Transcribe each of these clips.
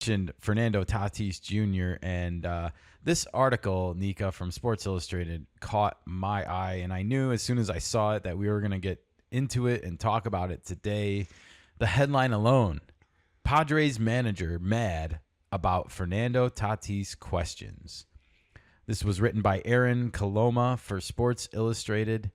mentioned Fernando Tatis Jr. and this article, Nika, from Sports Illustrated caught my eye, and I knew as soon as I saw it that we were going to get into it and talk about it today. The headline alone, Padres manager mad about Fernando Tatis questions. This was written by Aaron Coloma for Sports Illustrated.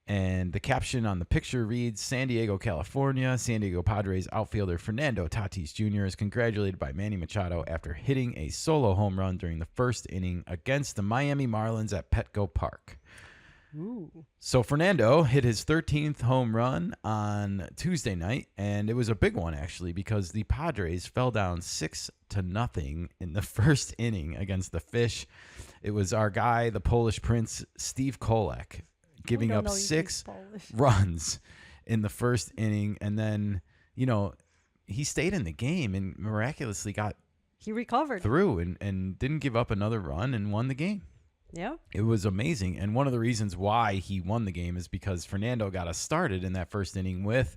And the caption on the picture reads, San Diego, California. San Diego Padres outfielder Fernando Tatis Jr. is congratulated by Manny Machado after hitting a solo home run during the first inning against the Miami Marlins at Petco Park. Ooh. So Fernando hit his 13th home run on Tuesday night, and it was a big one, actually, because the Padres fell down 6-0 in the first inning against the Fish. It was our guy, the Polish Prince, Steve Kolek, giving up 6 runs in the first inning. And then, he stayed in the game and miraculously he recovered through and didn't give up another run and won the game. Yeah. It was amazing. And one of the reasons why he won the game is because Fernando got us started in that first inning with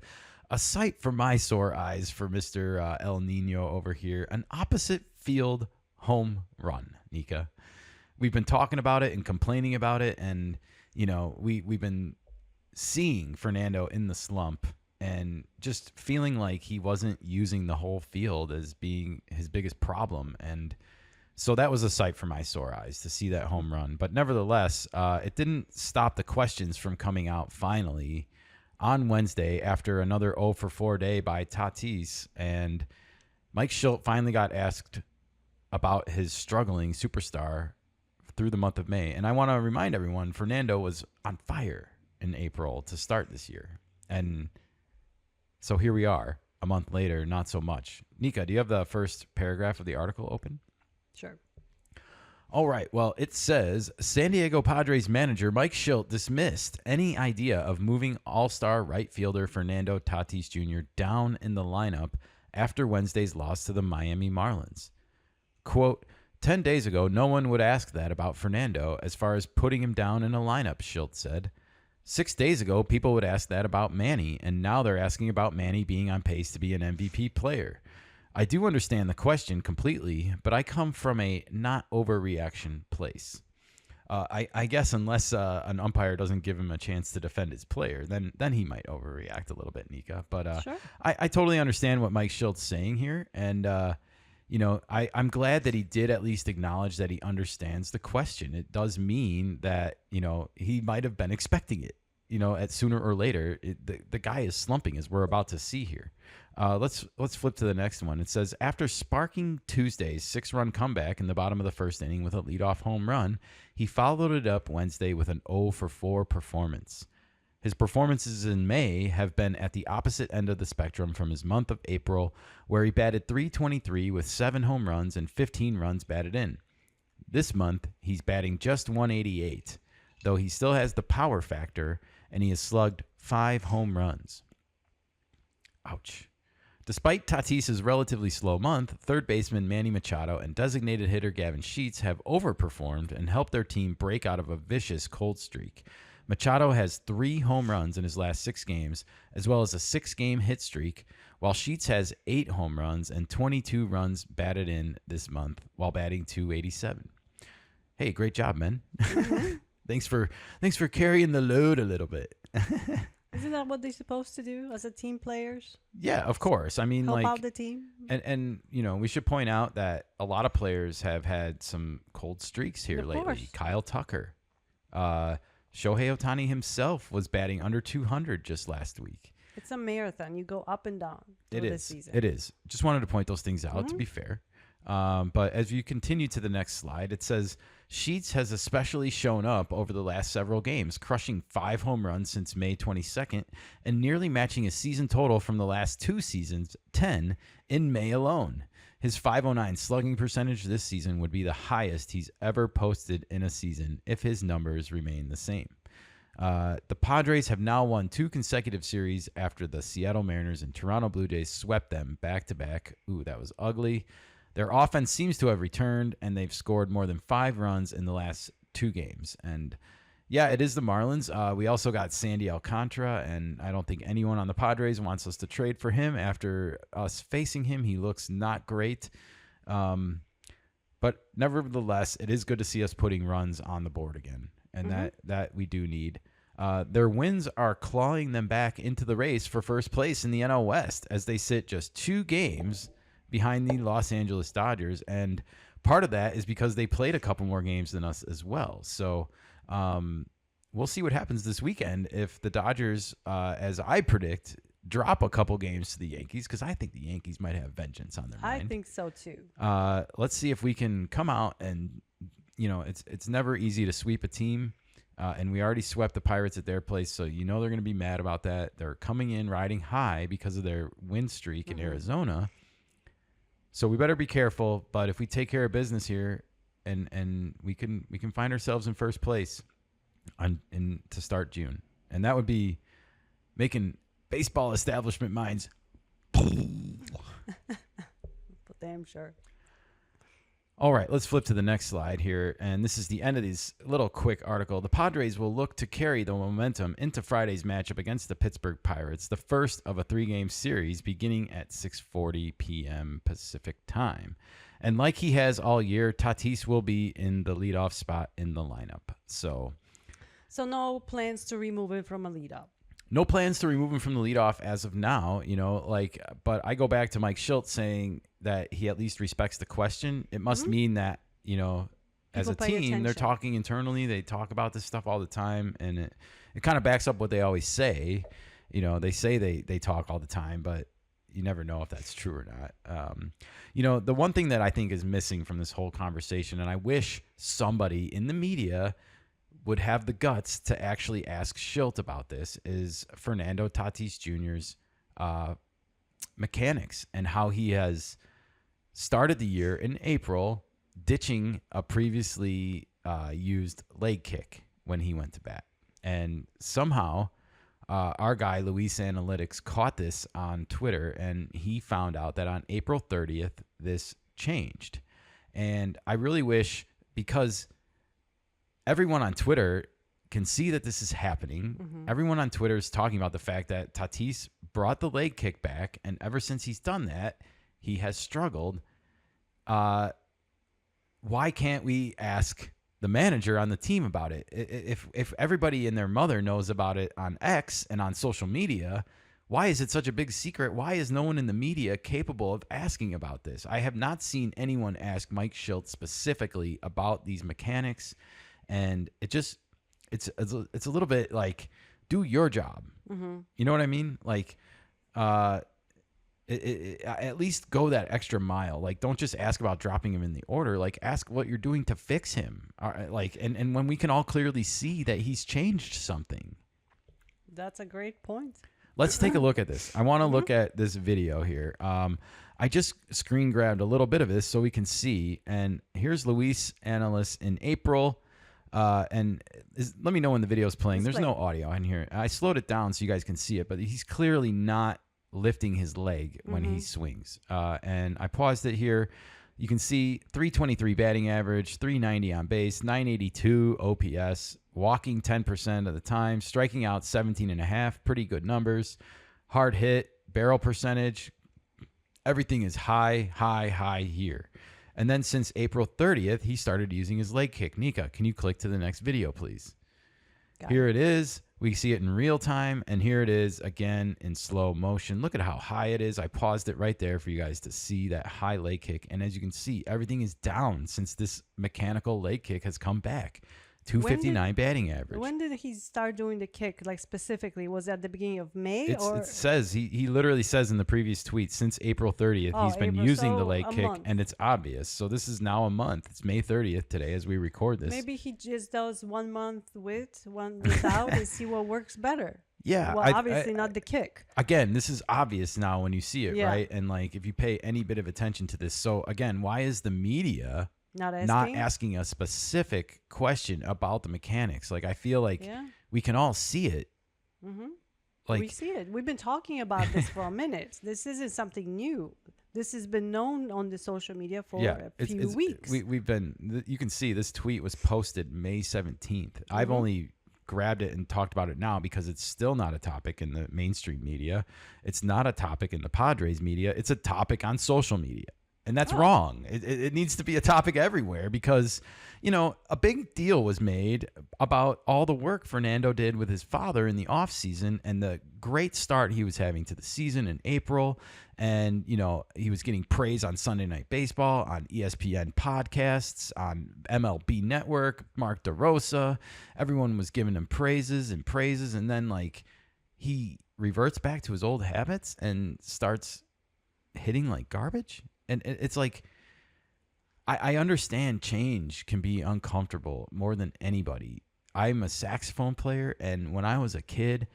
a sight for my sore eyes for Mr. El Nino over here, an opposite field home run, Nika. We've been talking about it and complaining about it, and we've been seeing Fernando in the slump and just feeling like he wasn't using the whole field as being his biggest problem. And so that was a sight for my sore eyes to see that home run. But nevertheless, it didn't stop the questions from coming out finally on Wednesday after another 0 for 4 day by Tatis. And Mike Shildt finally got asked about his struggling superstar through the month of May. And I want to remind everyone, Fernando was on fire in April to start this year. And so here we are, a month later, not so much. Nika, do you have the first paragraph of the article open? Sure. All right. Well, it says San Diego Padres manager Mike Shildt dismissed any idea of moving all-star right fielder Fernando Tatis Jr. down in the lineup after Wednesday's loss to the Miami Marlins. Quote, 10 days ago, no one would ask that about Fernando as far as putting him down in a lineup, Shildt said. 6 days ago, people would ask that about Manny, and now they're asking about Manny being on pace to be an MVP player. I do understand the question completely, but I come from a not overreaction place. I guess unless an umpire doesn't give him a chance to defend his player, then he might overreact a little bit, Nika. But Sure. I totally understand what Mike Shilt's saying here, and I'm glad that he did at least acknowledge that he understands the question. It does mean that he might have been expecting it. At sooner or later, the guy is slumping, as we're about to see here. Let's flip to the next one. It says, after sparking Tuesday's 6-run comeback in the bottom of the first inning with a leadoff home run, he followed it up Wednesday with an 0 for 4 performance. His performances in May have been at the opposite end of the spectrum from his month of April, where he batted .323 with 7 home runs and 15 runs batted in. This month, he's batting just .188, though he still has the power factor, and he has slugged 5 home runs. Ouch. Despite Tatis's relatively slow month, third baseman Manny Machado and designated hitter Gavin Sheets have overperformed and helped their team break out of a vicious cold streak. Machado has 3 home runs in his last 6 games, as well as a 6-game hit streak, while Sheets has 8 home runs and 22 runs batted in this month while batting .287. Hey, great job, man. Mm-hmm. Thanks for carrying the load a little bit. Isn't that what they're supposed to do as a team players? Yeah, of course. I mean, Help out the team. And we should point out that a lot of players have had some cold streaks here lately. Course. Kyle Tucker, Shohei Ohtani himself was batting under 200 just last week. It's a marathon. You go up and down this season. It is. Just wanted to point those things out, to be fair. But as you continue to the next slide, it says Sheets has especially shown up over the last several games, crushing 5 home runs since May 22nd and nearly matching a season total from the last 2 seasons, 10, in May alone. His .509 slugging percentage this season would be the highest he's ever posted in a season if his numbers remain the same. The Padres have now won 2 consecutive series after the Seattle Mariners and Toronto Blue Jays swept them back-to-back. Ooh, that was ugly. Their offense seems to have returned, and they've scored more than 5 runs in the last 2 games. And, Yeah, it is the Marlins. We also got Sandy Alcantara, and I don't think anyone on the Padres wants us to trade for him after us facing him. He looks not great. But nevertheless, it is good to see us putting runs on the board again, and that we do need. Their wins are clawing them back into the race for first place in the NL West as they sit just 2 games behind the Los Angeles Dodgers. And part of that is because they played a couple more games than us as well. So we'll see what happens this weekend if the Dodgers, as I predict, drop a couple games to the Yankees, because I think the Yankees might have vengeance on their mind. I think so too. Let's see if we can come out and, it's never easy to sweep a team. And we already swept the Pirates at their place, so they're going to be mad about that. They're coming in riding high because of their win streak in Arizona. So we better be careful. But if we take care of business here, and we can find ourselves in first place to start June, and that would be making baseball establishment minds. Damn sure. All right, let's flip to the next slide here. And this is the end of this little quick article. The Padres will look to carry the momentum into Friday's matchup against the Pittsburgh Pirates, the first of a 3-game series beginning at 6:40 p.m. Pacific time. And like he has all year, Tatis will be in the leadoff spot in the lineup. So no plans to remove him from a leadoff. No plans to remove him from the leadoff as of now, but I go back to Mike Schultz saying that he at least respects the question. It must mean that, as a team, they're talking internally. They talk about this stuff all the time, and it kind of backs up what they always say. They say they talk all the time, but you never know if that's true or not. The one thing that I think is missing from this whole conversation, and I wish somebody in the media would have the guts to actually ask Schilt about this, is Fernando Tatis Jr.'s mechanics and how he has started the year in April ditching a previously used leg kick when he went to bat. And somehow our guy, Luis Analytics, caught this on Twitter, and he found out that on April 30th, this changed. And I really wish, because everyone on Twitter can see that this is happening. Everyone on Twitter is talking about the fact that Tatis brought the leg kick back, and ever since he's done that, he has struggled. Why can't we ask the manager on the team about it? If everybody and their mother knows about it on X and on social media, why is it such a big secret? Why is no one in the media capable of asking about this? I have not seen anyone ask Mike Schultz specifically about these mechanics. And it's a little bit like, do your job. You know what I mean? Like, at least go that extra mile. Like, don't just ask about dropping him in the order. Like, ask what you're doing to fix him. And when we can all clearly see that he's changed something. That's a great point. Let's take a look at this. I want to look at this video here. I just screen grabbed a little bit of this so we can see. And here's Luis Analyst in April. Let me know when the video is playing. There's no audio in here. I slowed it down so you guys can see it, but he's clearly not lifting his leg when he swings. And I paused it here. You can see 323 batting average, 390 on base, 982 OPS, walking 10% of the time, striking out 17.5, pretty good numbers. Hard hit, barrel percentage, everything is high here. And then since April 30th, he started using his leg kick. Nika, can you click to the next video, please? Here it is. We see it in real time, and here it is again in slow motion. Look at how high it is. I paused it right there for you guys to see that high leg kick. And as you can see, everything is down since this mechanical leg kick has come back. 259 batting average. When did he start doing the kick, like specifically? Was that the beginning of May? It says, he literally says in the previous tweet, since April 30th, he's been using the leg kick, and it's obvious. So this is now a month. It's May 30th today as we record this. Maybe he just does 1 month with, one without, and see what works better. Yeah. Well, obviously not the kick. Again, this is obvious now when you see it, right? And like, if you pay any bit of attention to this. So again, why is the media not asking a specific question about the mechanics? Like, I feel like we can all see it. Like, we see it. We've been talking about this for a minute. This isn't something new. This has been known on the social media for a few weeks. We've been. You can see this tweet was posted May 17th. I've only grabbed it and talked about it now because it's still not a topic in the mainstream media. It's not a topic in the Padres media. It's a topic on social media. And that's wrong. It needs to be a topic everywhere because, you know, a big deal was made about all the work Fernando did with his father in the offseason and the great start he was having to the season in April. And, you know, he was getting praise on Sunday Night Baseball, on ESPN podcasts, on MLB Network, Mark DeRosa. Everyone was giving him praises. And then, like, he reverts back to his old habits and starts hitting like garbage. And it's like, I understand change can be uncomfortable more than anybody. I'm a saxophone player, and when I was a kid,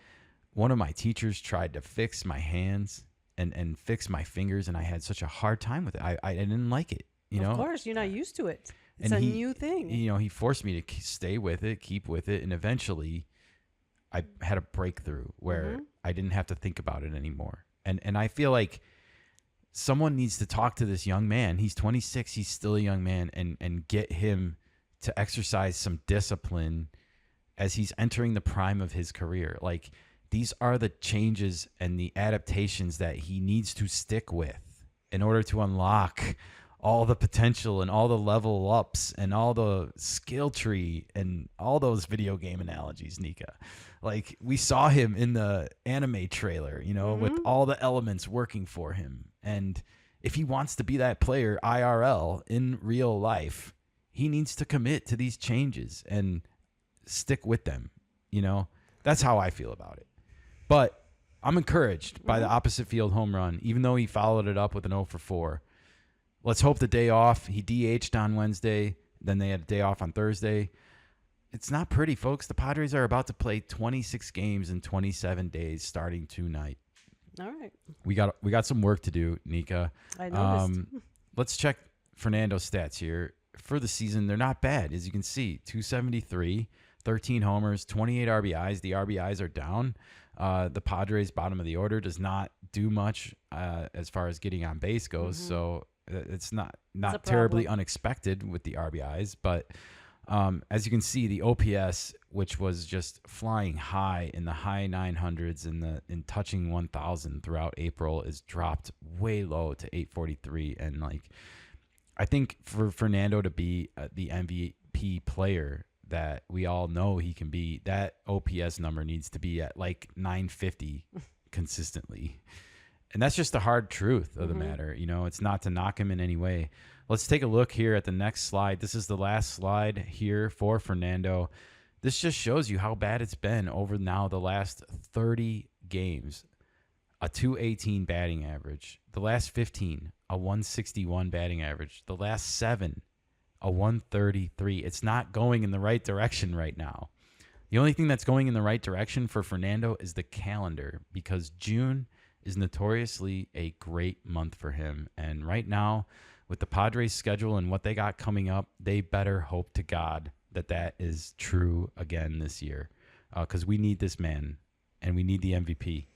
one of my teachers tried to fix my hands and fix my fingers, and I had such a hard time with it. I didn't like it, you know? Of course, you're not used to it. It's And a new thing. You know, he forced me to stay with it, keep with it, and eventually I had a breakthrough where I didn't have to think about it anymore. And I feel like someone needs to talk to this young man. He's 26. He's still a young man, and get him to exercise some discipline as he's entering the prime of his career. Like, these are the changes and the adaptations that he needs to stick with in order to unlock all the potential and all the level ups and all the skill tree and all those video game analogies, Nika. Like, we saw him in the anime trailer, you know, with all the elements working for him. And if he wants to be that player IRL in real life, he needs to commit to these changes and stick with them. You know, that's how I feel about it. But I'm encouraged by the opposite field home run, even though he followed it up with an 0 for 4. Let's hope the day off. He DH'd on Wednesday. Then they had a day off on Thursday. It's not pretty, folks. The Padres are about to play 26 games in 27 days starting tonight. All right. We got some work to do, Nika. I noticed. Let's check Fernando's stats here. For the season, they're not bad. As you can see, 273, 13 homers, 28 RBIs. The RBIs are down. The Padres, bottom of the order, does not do much as far as getting on base goes. So it's not terribly unexpected with the RBIs. But as you can see, the OPS, which was just flying high in the high 900s in touching 1,000 throughout April, is dropped way low to 843. And like, I think for Fernando to be the MVP player that we all know he can be, that OPS number needs to be at like 950 consistently. And that's just the hard truth of the matter. You know, it's not to knock him in any way. Let's take a look here at the next slide. This is the last slide here for Fernando. This just shows you how bad it's been over now the last 30 games. A 218 batting average. The last 15, a 161 batting average. The last 7, a 133. It's not going in the right direction right now. The only thing that's going in the right direction for Fernando is the calendar, because June is notoriously a great month for him. And right now, with the Padres schedule and what they got coming up, they better hope to God that that is true again this year, because we need this man and we need the MVP.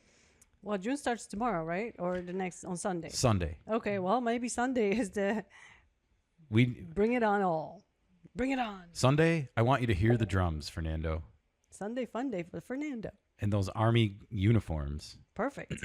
Well, June starts tomorrow, right? Or the next on Sunday? Sunday. Okay, well, maybe Sunday is the bring it on all. Bring it on. Sunday, I want you to hear the drums, Fernando. Sunday fun day for Fernando. And those Army uniforms. Perfect.